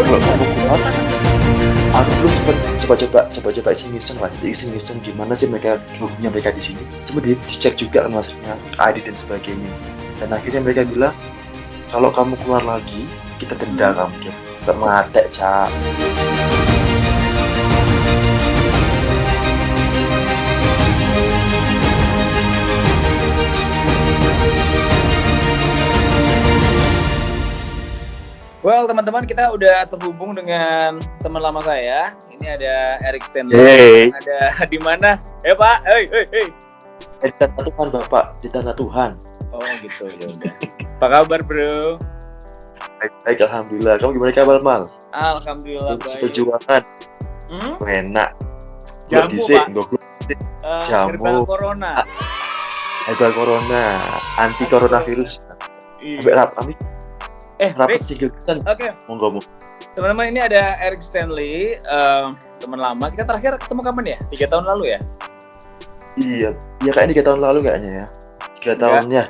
kalau polisi kamu keluar, tangan. aku belum coba iseng-iseng lah, iseng-iseng gimana sih mereka hobinya mereka di sini. Semua dicek juga kan maksudnya ID dan sebagainya. Dan akhirnya mereka bilang kalau kamu keluar lagi kita denda kamu. Gak mati, Cak. Well, teman-teman, kita udah terhubung dengan teman lama saya. Ini ada Eric Stanley. Hey. Ada di mana? Pak. Hey. Di tanah Tuhan, Bapak. Di tanah Tuhan. Oh, gitu. Ya udah. Apa kabar, Bro? Baik, alhamdulillah. Kamu gimana kabar, Mal? Alhamdulillah baik. Perjuangan. Enak. Jamu, Pak. Jamu. Herbal Corona. Herbal Corona. Anti coronavirus. Sampai kami rapat sigilkan. Oke. Monggo. Teman-teman, ini ada Eric Stanley, teman lama. Kita terakhir ketemu kapan ya? 3 tahun lalu ya? Iya kayaknya 3 tahun lalu kayaknya ya. 3 tahun ya.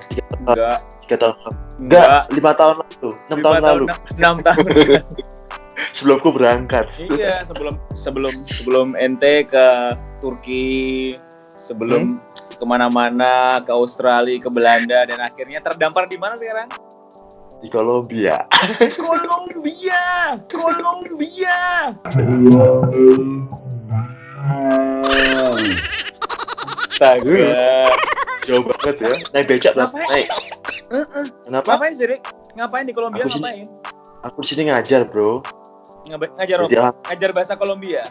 3 tahun. Enggak, 5 tahun lalu. 6 tahun lalu. 6 tahun. Sebelumku berangkat. Iya, sebelum ente ke Turki, sebelum kemana-mana, ke Australia, ke Belanda, dan akhirnya terdampar di mana sekarang? Di Kolombia. Astaga. Jauh banget ya. Naik becak lah. Naik. Kenapa? Ngapain sih, Rick? Ngapain di Kolombia? Ngapain? Aku di sini ngajar, Bro. Ngajar apa? Ngajar bahasa Kolombia?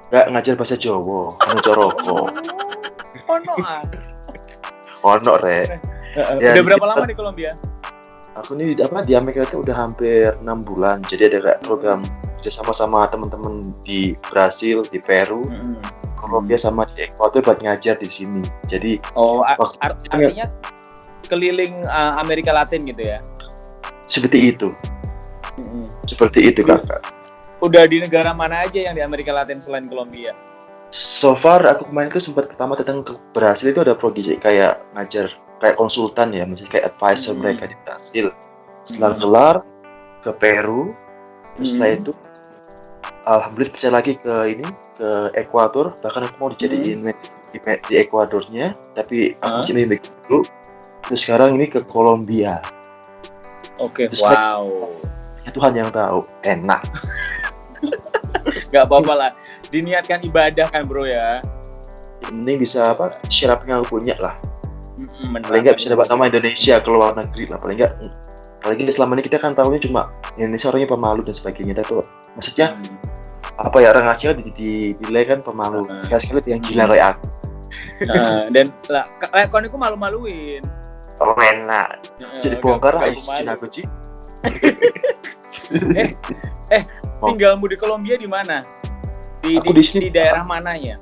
Enggak, ngajar bahasa Jawa. Ngajar rokok. Ono, Rek. Udah berapa lama di Kolombia? Aku nih di Amerika itu udah hampir 6 bulan. Jadi ada kayak program kerjasama sama teman-teman di Brasil, di Peru, Kolombia sama di Ekuador buat ngajar di sini. Jadi artinya keliling Amerika Latin gitu ya? Seperti itu. Seperti itu, Kakak. Udah di negara mana aja yang di Amerika Latin selain Kolombia? So far aku kemarin tuh sempat pertama datang ke Brasil itu ada prodi kayak ngajar kayak konsultan ya, misalnya kayak advisor mereka di Brasil. Setelah kelar ke Peru, terus setelah itu alhamdulillah bisa lagi ke Ekuador, bahkan aku mau dijadiin di Ekuadornya, tapi aku sini dulu. Terus sekarang ini ke Kolombia. Oke, wow. Tuhan yang tahu, enak. Gak apa-apa lah, diniatkan ibadah kan, Bro ya. Yang penting bisa share apa yang aku punya lah. Paling nggak bisa dapat nama Indonesia ke luar negeri lah, paling nggak. Apalagi selama ini kita kan tahunya cuma Indonesia orangnya pemalu dan sebagainya, tapi maksudnya orang Asia dinilai kan pemalu, sekali-sekali yang gila kayak aku. Dan lah, kon aku malu-maluin. Oh enak, jadi bongkar izin aku Ci. Tinggalmu di Kolombia di mana? Aku di sini di daerah mananya?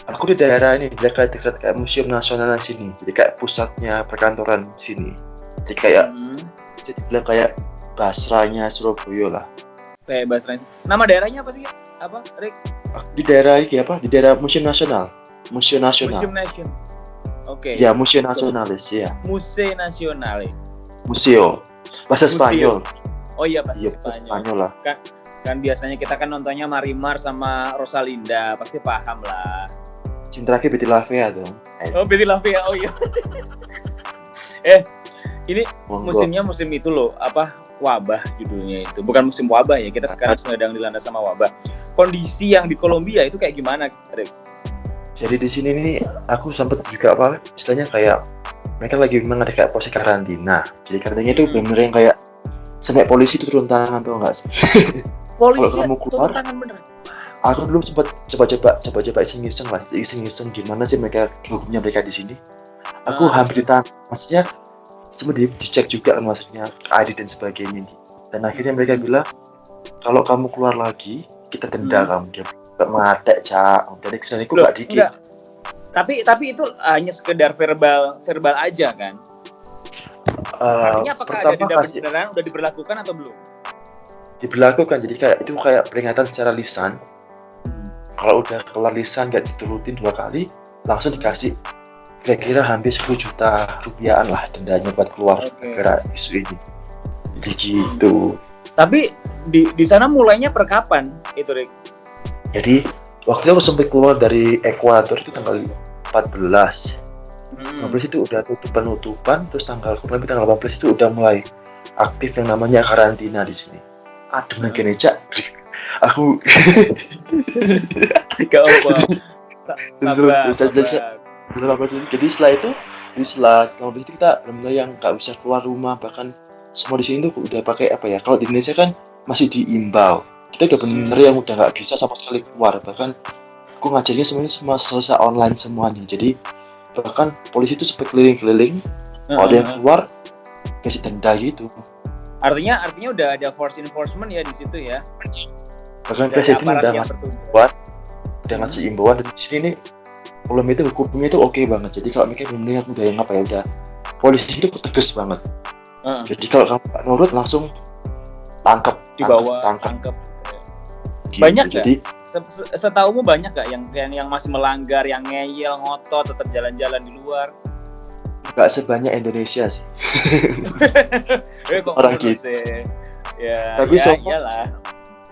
Aku di daerah ini, dekat kayak Museum Nasional sini, jadi kayak pusatnya perkantoran sini. Jadi kayak, jadi bilang kayak Basranya Surabaya lah. Kayak Basranya. Nama daerahnya apa sih? Apa, Rick? Di daerah ini Di daerah Museum Nasional. Museum Nasional. Oke. Ya, Museum Nasionalis ya. Museo Nacional. Museo. Bahasa Spanyol. Oh iya, bahasa Spanyol lah. Kan biasanya kita kan nontonnya Marimar sama Rosalinda, pasti paham lah. Cinta lagi Betty Lavea dong. Oh, Betty Lavea, oh iya. Ini musimnya musim itu loh, wabah judulnya itu. Bukan musim wabah ya, kita sekarang sedang dilanda sama wabah. Kondisi yang di Kolombia itu kayak gimana, Rick? Jadi di sini nih aku sempat juga istilahnya kayak mereka lagi memang ada kayak posisi karantina. Jadi karantinanya itu benar-benar yang kayak sampai polisi itu turun tangan tuh enggak sih? Polisi kalau kamu keluar, turun tangan bener. Aku dulu sempat coba iseng-iseng gimana sih mereka hobinya mereka di sini. Aku hampir ditangkap, maksudnya semua dicek juga kan maksudnya ID dan sebagainya. Dan akhirnya mereka bilang kalau kamu keluar lagi kita denda kamu. Dia gak mati, Cak. Dari kesana aku gak dikit. Tapi itu hanya sekedar verbal aja kan? Artinya apakah ada denda beneran udah diberlakukan atau belum? Diberlakukan, jadi kayak itu kayak peringatan secara lisan. Kalau udah kelar lisan gak diturutin 2 kali, langsung dikasih kira-kira hampir 10 juta rupiahan lah dendanya buat keluar gara isu ini. Jadi gitu. Tapi di sana mulainya per kapan itu, Rick? Jadi waktu itu aku sempat keluar dari Ekuador itu tanggal 14. 15 itu udah penutupan, terus tanggal 18 itu udah mulai aktif yang namanya karantina di sini. Aduh, gini Cak. Aku Gak apa. Sabar. Jadi setelah 15 itu kita benar-benar yang nggak bisa keluar rumah, bahkan semua di sini tuh udah pakai apa ya? Kalau di Indonesia kan masih diimbau. Kita udah benar yang udah nggak bisa sama sekali keluar. Bahkan aku ngajarnya semuanya selesai online semuanya. Jadi bahkan polisi itu sempat keliling-keliling. Kalau ada yang keluar kasih denda gitu. Artinya udah ada force enforcement ya di situ ya. Bahkan presiden udah ngasih imbauan dan di sini nih belum itu hukumnya itu oke banget. Jadi kalau mikir bener udah yang apa ya, udah polisi itu tegas banget. Jadi kalau kamu nggak nurut langsung tangkap. Gitu. Banyak nggak? Jadi setaumu banyak nggak yang masih melanggar, yang ngeyel, ngotot, tetap jalan-jalan di luar? Nggak sebanyak Indonesia sih. Kok orang gitu. Ya, tapi ya iyalah.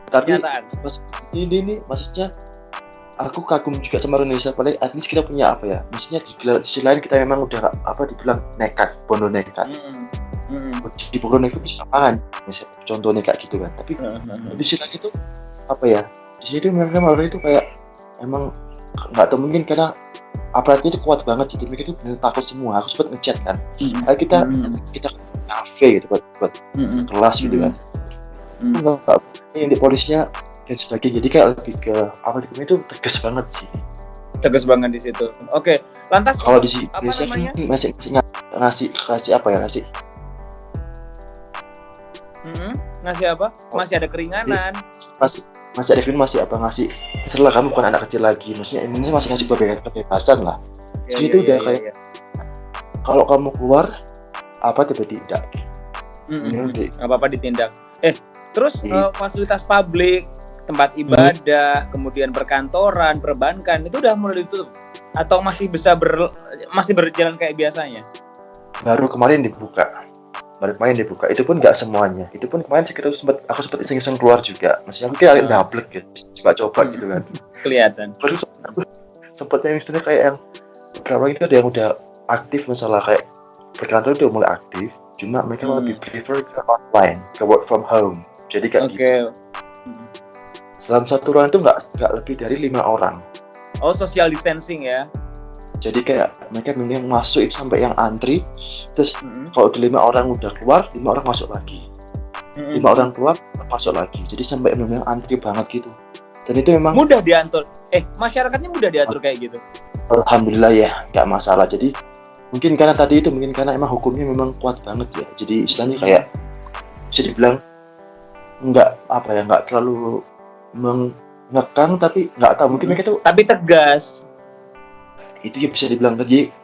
Tapi ini maksudnya aku kagum juga sama Indonesia, paling at least kita punya apa ya, maksudnya di sisi lain kita memang udah apa dibilang nekat, bondo nekat. Di bondo nekat bisa apaan, misalnya contohnya kayak gitu kan. Tapi di sisi lain itu apa ya, di sini tuh memang orang itu kayak emang nggak tahu, mungkin karena aparatnya itu kuat banget, jadi mereka itu benar takut semua. Aku sempat ngechat kan, kita kafe gitu buat kelas gitu kan. Nggak yang di polisinya dan sebagainya, jadi kayak lebih ke apa itu tegas banget sih. Tegas banget di situ. Oke, lantas kalau di sini masih ngasih apa ya, ngasih apa? Masih ada keringanan. Masih ada keringanan, masih apa, ngasih terserah kamu bukan anak kecil lagi, maksudnya ini masih ngasih kebebasan lah. Jadi itu udah kayak kalau kamu keluar apa tiba-tiba apa ditindak. Terus fasilitas publik, tempat ibadah, kemudian perkantoran, perbankan itu udah mulai ditutup atau masih berjalan kayak biasanya? Baru kemarin dibuka. Itu pun nggak semuanya. Itu pun kemarin aku sempat iseng-iseng keluar juga. Maksudnya aku kira double gitu, coba gitu kan. Kelihatan. Baru sempat yang istilahnya kayak yang beberapa itu ada yang udah aktif, masalah kayak perkantoran udah mulai aktif. Cuma mereka lebih prefer ke online, ke work from home. Jadi kayak gitu. Dalam satu ruangan itu nggak lebih dari 5 orang. Oh, social distancing ya. Jadi kayak mereka yang masuk itu sampai yang antri, terus kalau udah 5 orang udah keluar, 5 orang masuk lagi. 5 orang keluar, masuk lagi. Jadi sampai memang antri banget gitu. Dan itu memang mudah diatur. Masyarakatnya mudah diatur kayak gitu. Alhamdulillah ya, nggak masalah. Jadi mungkin karena emang hukumnya memang kuat banget ya. Jadi istilahnya kayak bisa dibilang nggak terlalu mengekang, tapi nggak tahu, mungkin mereka tuh tapi tegas. Itu ya bisa dibilang tadi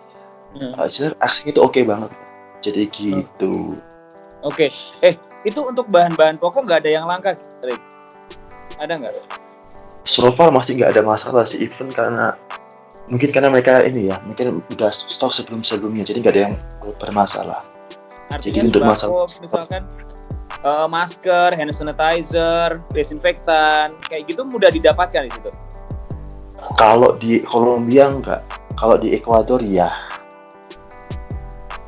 aksinya itu oke banget. Jadi gitu. Oke. Itu untuk bahan-bahan pokok nggak ada yang langka, Rick? Ada nggak? So far masih nggak ada masalah sih, even karena mereka ini ya, mungkin udah stok sebelumnya, jadi nggak ada yang bermasalah. Artinya jadi untuk masalah misalkan masker, hand sanitizer, desinfektan, kayak gitu mudah didapatkan di situ. Kalau di Kolombia enggak, kalau di Ekuador ya.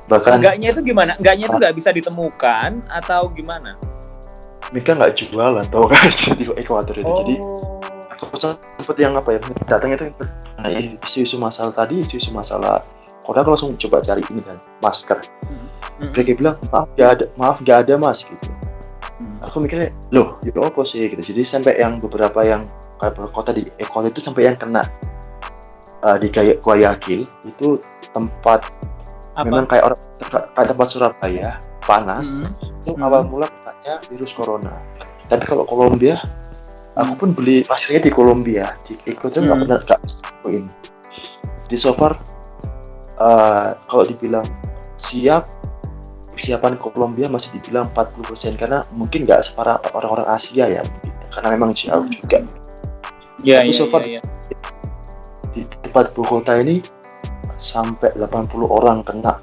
Bahkan enggaknya itu gimana? Enggaknya itu nggak bisa ditemukan atau gimana? Mereka nggak jualan, tau kan, di Ekuador itu. Jadi aku seperti yang apa ya, datang itu isu-isu masalah kalau aku langsung coba cari ini kan, masker. Mereka bilang maaf nggak ada mas gitu. Aku mikirnya loh itu apa sih gitu. Jadi sampai yang beberapa yang kayak kota di Ekuador itu sampai yang kena di Guayaquil itu tempat apa? Memang kayak tempat Surabaya panas. Itu awal mula katanya virus corona. Tapi kalau Kolombia aku pun beli maskernya di Kolombia, di Ekuador nggak pernah ini. Jadi so far kalau dibilang persiapan Kolombia masih dibilang 40%, karena mungkin nggak separah orang-orang Asia ya, karena memang jauh juga. Tapi so far di tempat Bogota ini sampai 80 orang kena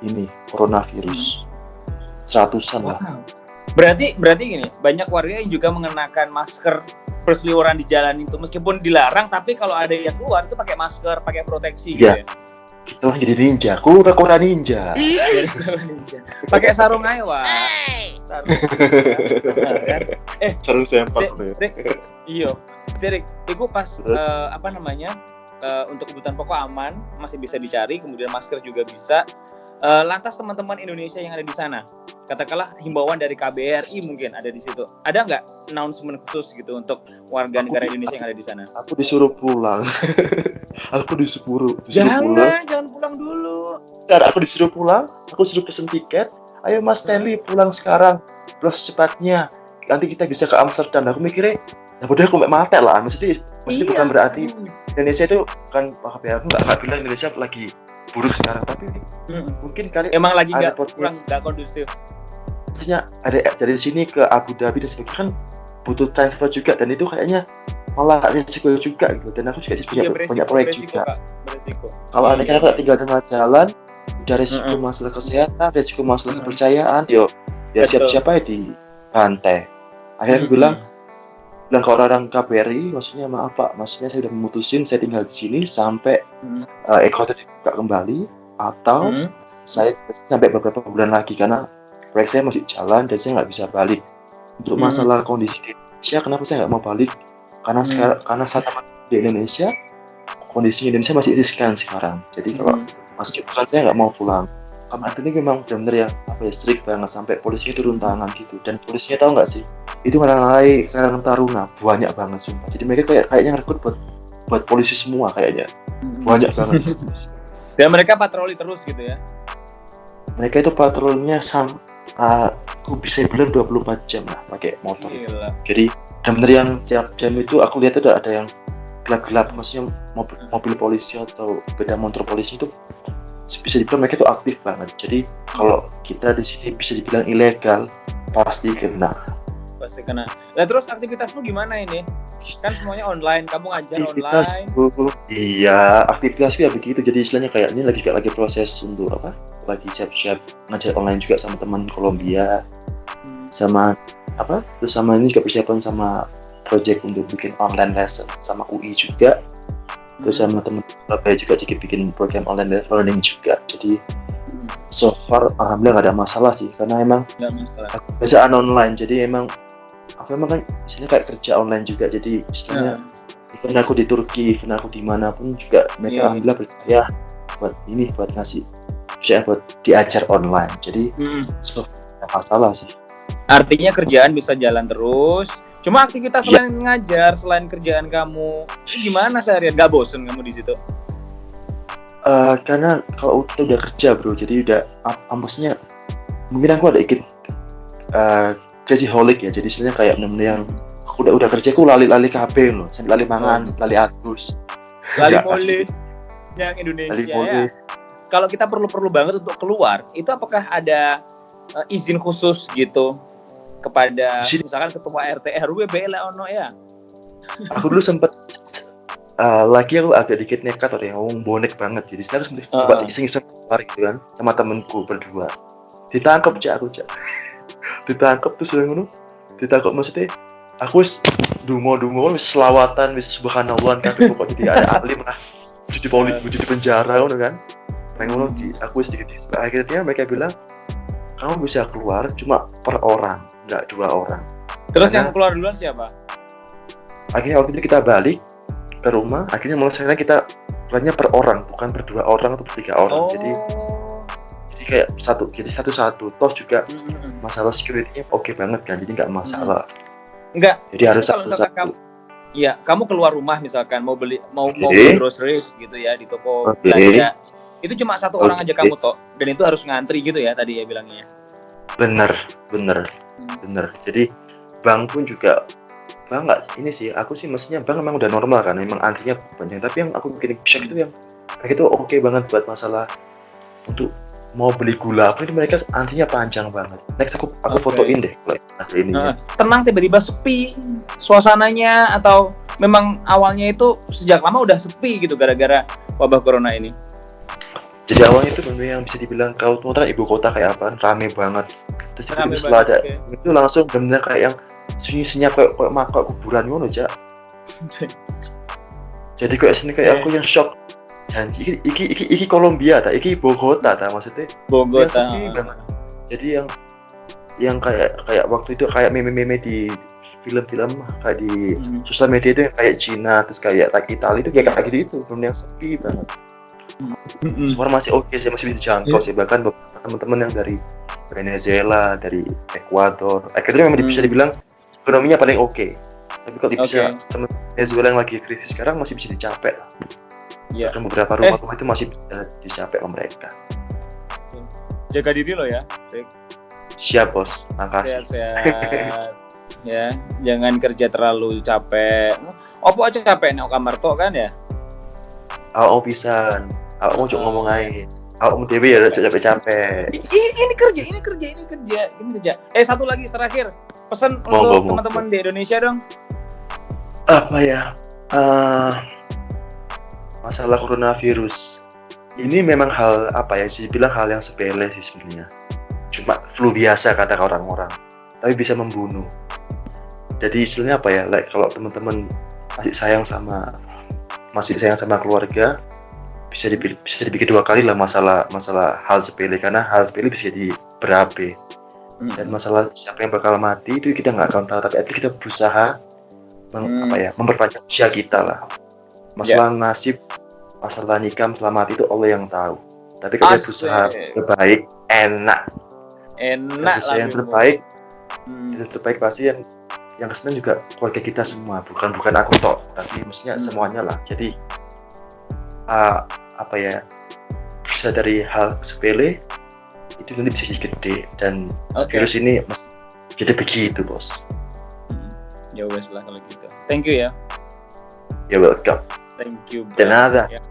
ini coronavirus, 100-an lah. Berarti gini, banyak warga yang juga mengenakan masker berseliweran di jalan itu meskipun dilarang, tapi kalau ada yang keluar itu pakai masker, pakai proteksi gitu Ya. ya. Kita lah jadi ninja, kura-kura ninja. Pakai sarung aja, Wak. Sarung. Kan? Sarung sempak. Iya. Sirik, itu pas untuk kebutuhan pokok aman masih bisa dicari, kemudian masker juga bisa. Lantas teman-teman Indonesia yang ada di sana, katakanlah himbauan dari KBRI mungkin ada di situ. Ada nggak announcement khusus gitu untuk warga negara Indonesia yang ada di sana? Aku disuruh pulang. Aku disuruh pulang. Jangan pulang dulu. Dan aku disuruh pulang, aku suruh pesen tiket. Ayo Mas Stanley pulang sekarang, terus secepatnya. Nanti kita bisa ke Amsterdam. Aku mikirnya, ya udah aku mati lah. Maksudnya bukan berarti Indonesia itu kan, aku nggak bilang Indonesia lagi buruk sekarang, tapi mungkin kali emang lagi nggak kondusif. Maksudnya ada dari sini ke Abu Dhabi dan sebagainya kan butuh transfer juga, dan itu kayaknya malah risiko juga gitu. Dan aku juga punya proyek juga. Kalau ada kan tinggal tengah jalan, udah risiko masalah kesehatan, risiko masalah kepercayaan, ya siap-siap aja di pantai. Akhirnya aku bilang ke orang KBRI, maksudnya maaf Pak, maksudnya saya udah memutusin saya tinggal di sini sampai ekonomi dibuka kembali, atau saya sampai beberapa bulan lagi karena proyek saya masih jalan dan saya nggak bisa balik. Untuk masalah kondisi di Indonesia, kenapa saya nggak mau balik? Karena saat di Indonesia, kondisi Indonesia masih riskan sekarang. Jadi kalau masuk bukan saya nggak mau pulang. Karena ini memang benar-benar strict banget sampai polisinya turun tangan gitu. Dan polisinya tahu nggak sih? Itu kadang taruna banyak banget sumpah. Jadi mereka kayaknya ngerekrut buat polisi semua kayaknya. Banyak banget. Dan mereka patroli terus gitu ya. Mereka itu patrolinya aku bisa bilang 24 jam lah pakai motor. Gila. Jadi benar-benar yang tiap jam itu aku lihat ada yang gelap-gelap, maksudnya mobil polisi atau sepeda motor polisi itu bisa dibilang mereka itu aktif banget. Jadi kalau kita di sini bisa dibilang ilegal, pasti kena. Nah terus aktivitasmu gimana ini? Kan semuanya online, kamu ngajar online. Iya, aktivitasku ya begitu. Jadi istilahnya kayak ini lagi proses untuk lagi siap-siap ngajar online juga sama teman Kolombia, sama terus sama ini juga persiapan sama project untuk bikin online lesson sama UI juga. Terus sama teman Surabaya juga bikin program online learning juga. Jadi so far alhamdulillah nggak ada masalah sih, karena emang kebiasaan online. Jadi emang aku kan istilahnya kayak kerja online juga. Jadi istilahnya even aku di Turki, even aku dimanapun juga mereka alhamdulillah percaya buat ngasih percaya buat diajar online. Jadi so far nggak ada masalah sih. Artinya kerjaan bisa jalan terus. Cuma aktivitas selain ngajar, selain kerjaan kamu, gimana seharian? Gak bosen kamu di situ? Karena kalau kita udah kerja bro, jadi udah maksudnya mungkin aku ada ikut crazy holic ya. Jadi istilahnya kayak bener-bener yang aku udah kerja, aku lali KB loh, sambil lali mangan, lali atus, lali mole yang Indonesia ya. Kalau kita perlu banget untuk keluar, itu apakah ada izin khusus gitu kepada misalkan ketua RT RW BL ono ya? Aku dulu sempet lagi aku agak dikit nekat orang yang ngomong bonek banget, jadi saya harus coba iseng-iseng tarik gitu kan sama temenku berdua. Ditangkap ditangkap terus ngono. Ditangkap maksudnya aku wis dungo wis selawatan wis subhanallah tapi pokoknya tidak ada alim lah. Di penjara ngono kan. Ngono aku wis dikit. Akhirnya mereka bilang kamu bisa keluar cuma per orang, nggak 2 orang. Terus yang keluar duluan siapa? Akhirnya waktu itu kita balik ke rumah, akhirnya mulai sekarang kita keluarnya per orang, bukan per 2 orang atau per 3 orang. Jadi kayak satu-satu. Toh juga masalah security-nya oke banget kan, jadi nggak masalah. Enggak. Jadi harus satu-satu. Iya, kamu keluar rumah misalkan mau beli groceries gitu ya di toko belanja. Itu cuma 1 orang aja kamu toh, dan itu harus ngantri gitu ya tadi ya bilangnya. Bener. Jadi bank pun juga nggak ini sih, aku sih maksudnya bank memang udah normal kan, memang antrinya panjang. Tapi yang aku bikin shock itu yang mereka itu oke banget buat masalah untuk mau beli gula apa itu mereka antrinya panjang banget. Next aku fotoin deh kalau ada ini. Tenang tiba-tiba sepi suasananya, atau memang awalnya itu sejak lama udah sepi gitu gara-gara wabah corona ini? Jadi awalnya itu benar yang bisa dibilang kalau ibu kota kayak apa, rame banget. Terus Rame setelah ada banget, itu langsung bener kayak yang sunyi senyap kayak makak kuburan ngono Cak. Jadi kayak sini kayak aku yang shock. Janji iki Kolombia ta, iki Bogota ta maksudnya. Yang Bogota. sepi banget. Jadi yang kayak waktu itu kayak meme-meme di film-film kayak di sosial media itu yang kayak Cina terus kayak Italia itu kayak gitu itu film yang sepi banget. Suara masih oke sih, masih bisa dijangkau sih, bahkan beberapa teman-teman yang dari Venezuela, dari Ekuador memang bisa dibilang ekonominya paling oke. Tapi kalau bisa teman Venezuela yang lagi krisis sekarang masih bisa dicapai lah. Iya. Dan beberapa rumah itu masih bisa dicapai oleh mereka. Jaga diri lo ya. Siap bos, makasih. Sehat-sehat. Ya, jangan kerja terlalu capek. Opo aja capek nek kamar tok kan ya? Aku pisan. Aku mau ngomong aja. Aku mau dewe ya capek-capek. Ini kerja. Satu lagi terakhir. Pesan untuk teman-teman di Indonesia dong. Apa ya? Masalah coronavirus. Ini memang hal bilang hal yang sepele sih sebenarnya. Cuma flu biasa kata orang-orang. Tapi bisa membunuh. Jadi istilahnya apa ya? Like kalau teman-teman masih sayang sama keluarga, bisa dipikir dua kali lah masalah hal sepele, karena hal sepele bisa jadi berabe. Dan masalah siapa yang bakal mati itu kita nggak akan tahu, tapi at least kita berusaha memperpanjang usia kita lah. Masalah nasib, masalah nikah, masalah mati itu Allah yang tahu. Tapi kalau kita berusaha terbaik, enak lah. Yang terbaik pasti yang kesenang juga keluarga kita semua, bukan aku toh, tapi maksudnya semuanya lah. Jadi bisa dari hal sepele itu nanti bisa jadi gede, dan virus ini jadi begitu bos. Ya wes lah kalau gitu. Thank you ya. You're welcome. Thank you. De nada. Ya.